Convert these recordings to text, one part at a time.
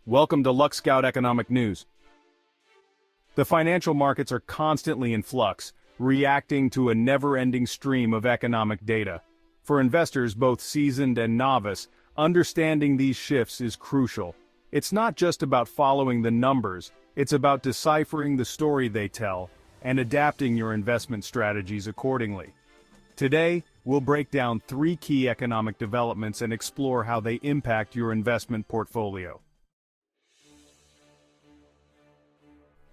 Welcome to LuckScout Economic News. The financial markets are constantly in flux, reacting to a never-ending stream of economic data. For investors, both seasoned and novice, understanding these shifts is crucial. It's not just about following the numbers, it's about deciphering the story they tell and adapting your investment strategies accordingly. Today, we'll break down 3 key economic developments and explore how they impact your investment portfolio.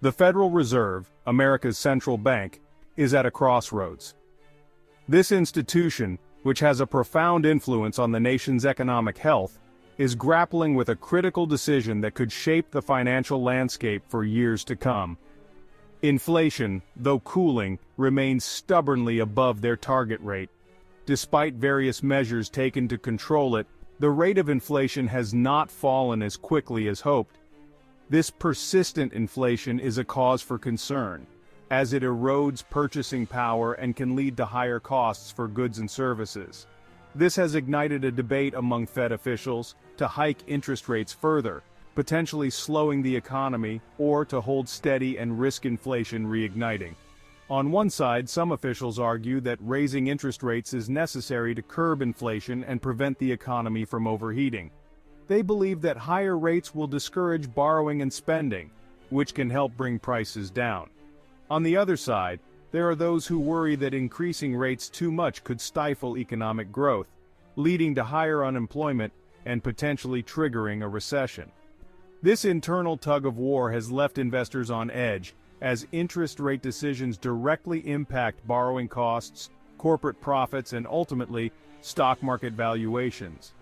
The Federal Reserve, America's central bank, is at a crossroads. This institution, which has a profound influence on the nation's economic health, is grappling with a critical decision that could shape the financial landscape for years to come. Inflation, though cooling, remains stubbornly above their target rate. Despite various measures taken to control it, the rate of inflation has not fallen as quickly as hoped. This persistent inflation is a cause for concern, as it erodes purchasing power and can lead to higher costs for goods and services. This has ignited a debate among Fed officials to hike interest rates further, potentially slowing the economy, or to hold steady and risk inflation reigniting. On one side, some officials argue that raising interest rates is necessary to curb inflation and prevent the economy from overheating. They believe that higher rates will discourage borrowing and spending, which can help bring prices down. On the other side, there are those who worry that increasing rates too much could stifle economic growth, leading to higher unemployment and potentially triggering a recession. This internal tug-of-war has left investors on edge, as interest rate decisions directly impact borrowing costs, corporate profits, and ultimately, stock market valuations.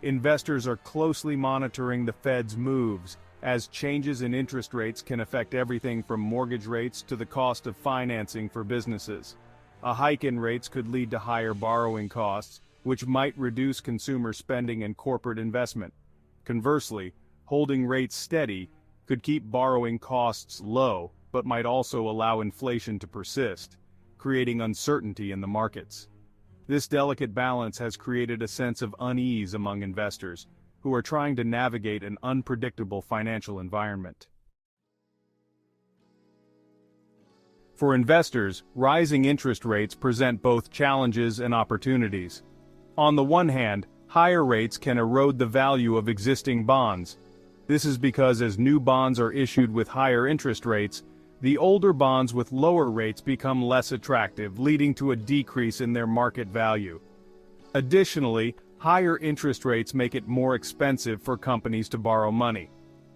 Investors are closely monitoring the Fed's moves, as changes in interest rates can affect everything from mortgage rates to the cost of financing for businesses. A hike in rates could lead to higher borrowing costs, which might reduce consumer spending and corporate investment. Conversely, holding rates steady could keep borrowing costs low, but might also allow inflation to persist, creating uncertainty in the markets. This delicate balance has created a sense of unease among investors, who are trying to navigate an unpredictable financial environment. For investors, rising interest rates present both challenges and opportunities. On the one hand, higher rates can erode the value of existing bonds. This is because as new bonds are issued with higher interest rates, the older bonds with lower rates become less attractive, leading to a decrease in their market value. Additionally, higher interest rates make it more expensive for companies to borrow money.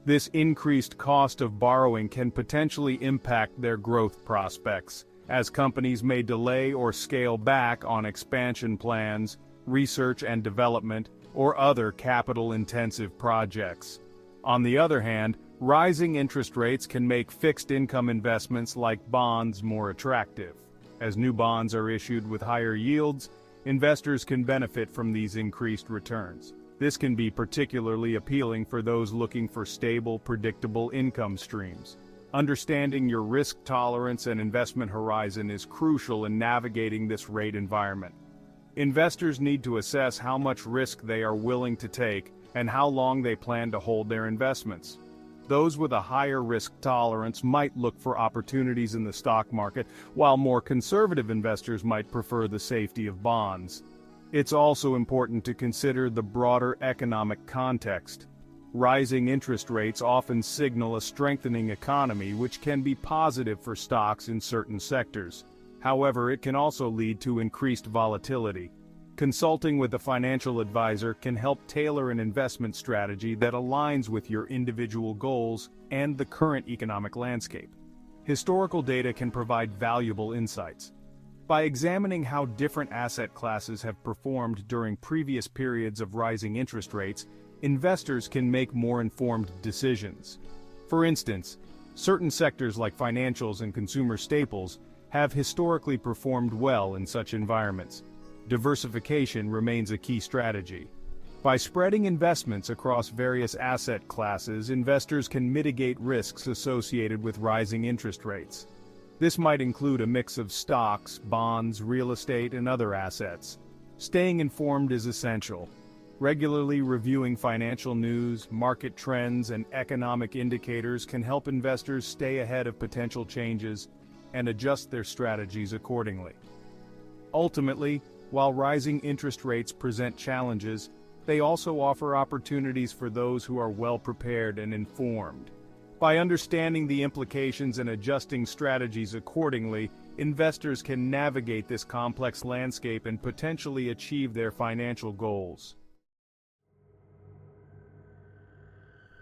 This increased cost of borrowing can potentially impact their growth prospects, as companies may delay or scale back on expansion plans, research and development, or other capital-intensive projects. On the other hand, rising interest rates can make fixed-income investments like bonds more attractive. As new bonds are issued with higher yields, investors can benefit from these increased returns. This can be particularly appealing for those looking for stable, predictable income streams. Understanding your risk tolerance and investment horizon is crucial in navigating this rate environment. Investors need to assess how much risk they are willing to take and how long they plan to hold their investments. Those with a higher risk tolerance might look for opportunities in the stock market, while more conservative investors might prefer the safety of bonds. It's also important to consider the broader economic context. Rising interest rates often signal a strengthening economy, which can be positive for stocks in certain sectors. However, it can also lead to increased volatility. Consulting with a financial advisor can help tailor an investment strategy that aligns with your individual goals and the current economic landscape. Historical data can provide valuable insights. By examining how different asset classes have performed during previous periods of rising interest rates, investors can make more informed decisions. For instance, certain sectors like financials and consumer staples have historically performed well in such environments. Diversification remains a key strategy. By spreading investments across various asset classes, investors can mitigate risks associated with rising interest rates. This might include a mix of stocks, bonds, real estate, and other assets. Staying informed is essential. Regularly reviewing financial news, market trends, and economic indicators can help investors stay ahead of potential changes and adjust their strategies accordingly. Ultimately, while rising interest rates present challenges, they also offer opportunities for those who are well prepared and informed. By understanding the implications and adjusting strategies accordingly, investors can navigate this complex landscape and potentially achieve their financial goals.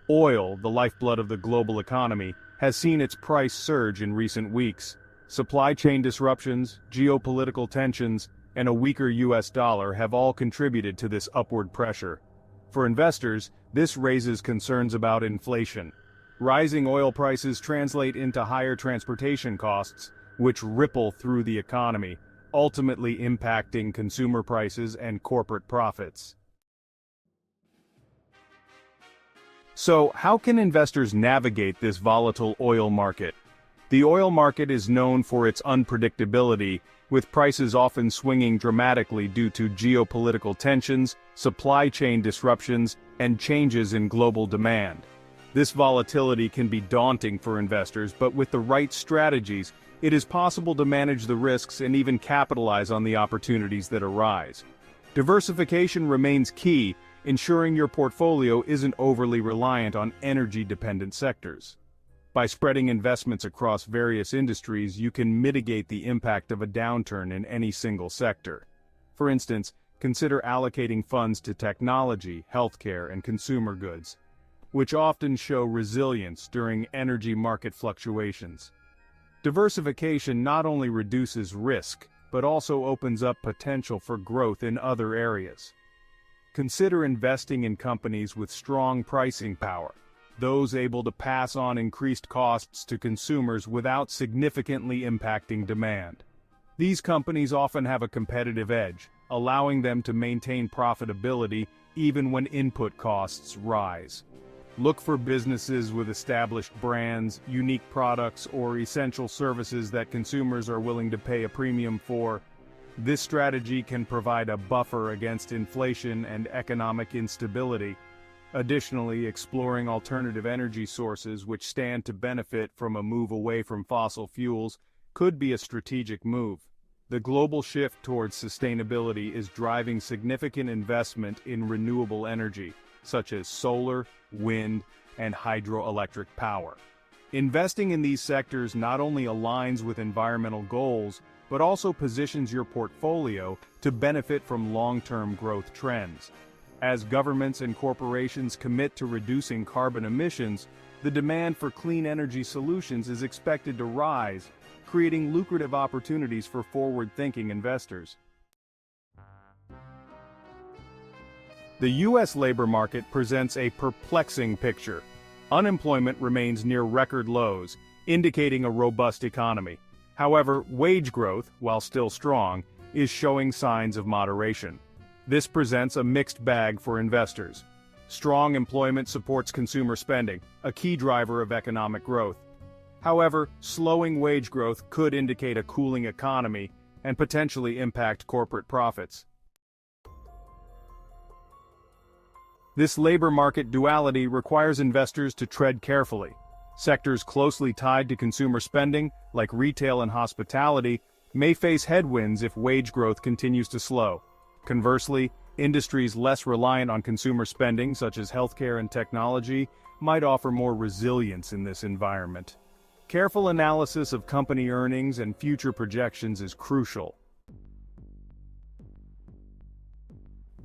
Oil, the lifeblood of the global economy, has seen its price surge in recent weeks. Supply chain disruptions, geopolitical tensions, and a weaker US dollar have all contributed to this upward pressure. For investors, this raises concerns about inflation. Rising oil prices translate into higher transportation costs, which ripple through the economy, ultimately impacting consumer prices and corporate profits. So, how can investors navigate this volatile oil market? The oil market is known for its unpredictability, with prices often swinging dramatically due to geopolitical tensions, supply chain disruptions, and changes in global demand. This volatility can be daunting for investors, but with the right strategies, it is possible to manage the risks and even capitalize on the opportunities that arise. Diversification remains key, ensuring your portfolio isn't overly reliant on energy-dependent sectors. By spreading investments across various industries, you can mitigate the impact of a downturn in any single sector. For instance, consider allocating funds to technology, healthcare, and consumer goods, which often show resilience during energy market fluctuations. Diversification not only reduces risk, but also opens up potential for growth in other areas. Consider investing in companies with strong pricing power, those able to pass on increased costs to consumers without significantly impacting demand. These companies often have a competitive edge, allowing them to maintain profitability even when input costs rise. Look for businesses with established brands, unique products, or essential services that consumers are willing to pay a premium for. This strategy can provide a buffer against inflation and economic instability. Additionally, exploring alternative energy sources which stand to benefit from a move away from fossil fuels could be a strategic move. The global shift towards sustainability is driving significant investment in renewable energy, such as solar, wind, and hydroelectric power. Investing in these sectors not only aligns with environmental goals, but also positions your portfolio to benefit from long-term growth trends. As governments and corporations commit to reducing carbon emissions, the demand for clean energy solutions is expected to rise, creating lucrative opportunities for forward-thinking investors. The U.S. labor market presents a perplexing picture. Unemployment remains near record lows, indicating a robust economy. However, wage growth, while still strong, is showing signs of moderation. This presents a mixed bag for investors. Strong employment supports consumer spending, a key driver of economic growth. However, slowing wage growth could indicate a cooling economy and potentially impact corporate profits. This labor market duality requires investors to tread carefully. Sectors closely tied to consumer spending, like retail and hospitality, may face headwinds if wage growth continues to slow. Conversely, industries less reliant on consumer spending, such as healthcare and technology, might offer more resilience in this environment. Careful analysis of company earnings and future projections is crucial.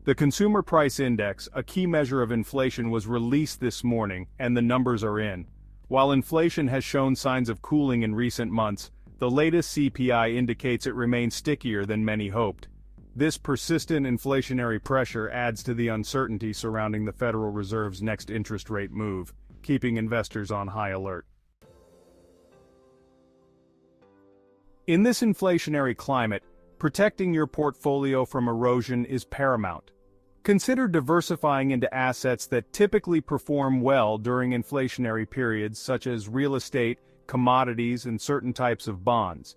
The Consumer Price Index, a key measure of inflation, was released this morning, and the numbers are in. While inflation has shown signs of cooling in recent months, the latest CPI indicates it remains stickier than many hoped. This persistent inflationary pressure adds to the uncertainty surrounding the Federal Reserve's next interest rate move, keeping investors on high alert. In this inflationary climate, protecting your portfolio from erosion is paramount. Consider diversifying into assets that typically perform well during inflationary periods, such as real estate, commodities, and certain types of bonds.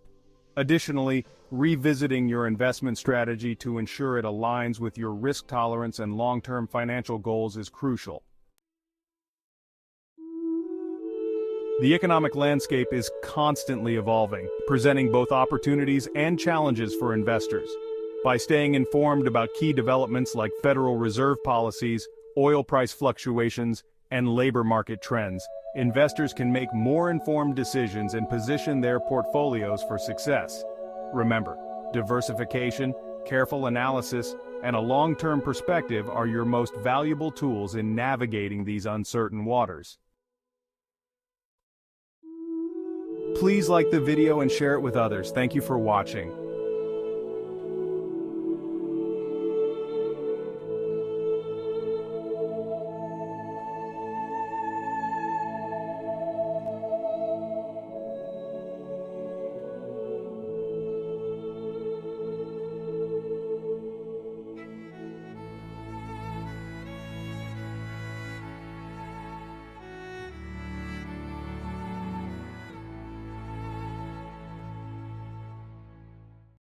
Additionally, revisiting your investment strategy to ensure it aligns with your risk tolerance and long-term financial goals is crucial. The economic landscape is constantly evolving, presenting both opportunities and challenges for investors. By staying informed about key developments like Federal Reserve policies, oil price fluctuations, and labor market trends, investors can make more informed decisions and position their portfolios for success. Remember, diversification, careful analysis, and a long-term perspective are your most valuable tools in navigating these uncertain waters. Please like the video and share it with others. Thank you for watching.